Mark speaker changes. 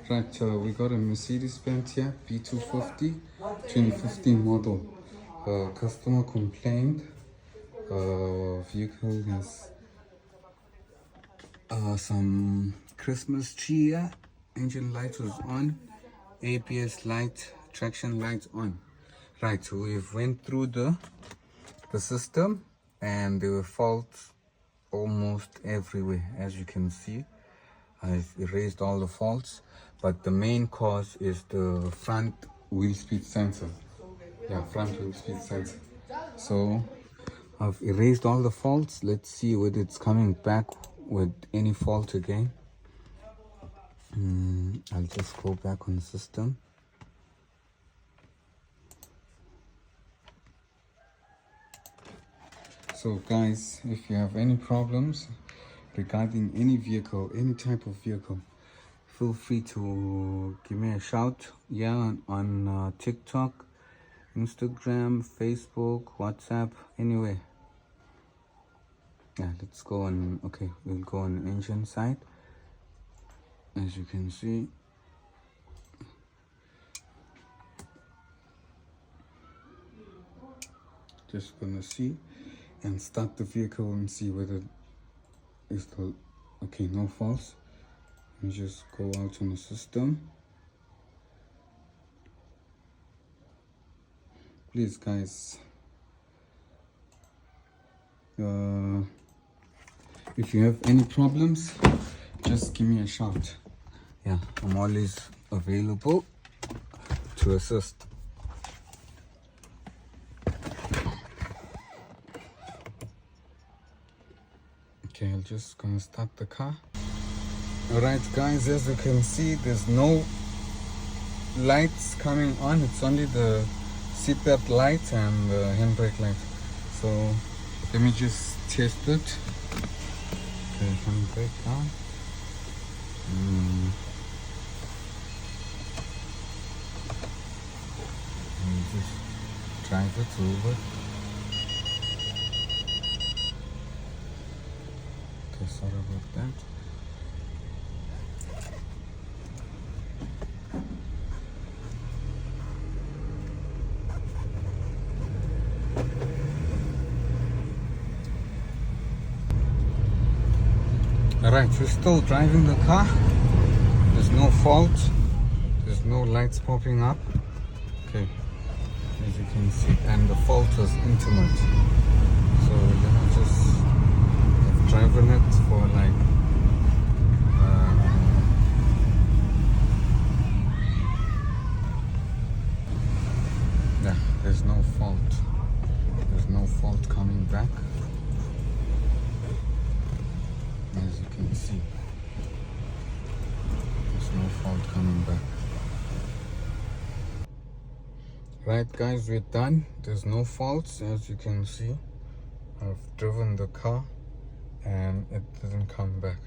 Speaker 1: Right, we got a Mercedes-Benz here, B250, 2015 model. Customer complained, vehicle has some Christmas tree here. Engine light was on, ABS light, traction lights on. Right, so we've went through the system and there were faults almost everywhere. As you can see, I've erased all the faults, but the main cause is the front wheel speed sensor. Yeah, front wheel speed sensor. So I've erased all the faults. Let's see whether it's coming back with any fault again. I'll just go back on the system. So guys, if you have any problems regarding any vehicle, any type of vehicle, feel free to give me a shout. Yeah, on TikTok, Instagram, Facebook, WhatsApp, anywhere. Yeah, let's go on. Okay, we'll go on the engine side. As you can see, just gonna see and start the vehicle and see whether it's the okay. No faults. Let me just go out on the system. Please guys, if you have any problems, just give me a shout. Yeah, I'm always available to assist. Okay, I'm just gonna start the car. Alright guys, as you can see, there's no lights coming on. It's only the seatbelt light and the handbrake light. So let me just test it. Okay, handbrake down. Let me just drive it over. Okay, sorry about that. Alright, we're still driving the car. There's no fault. There's no lights popping up. Okay, as you can see, and the fault was intimate. So let me just, I've driven it for like yeah, there's no fault. There's no fault coming back. As you can see, there's no fault coming back. Right guys, we're done. There's no faults. As you can see, I've driven the car and it didn't come back.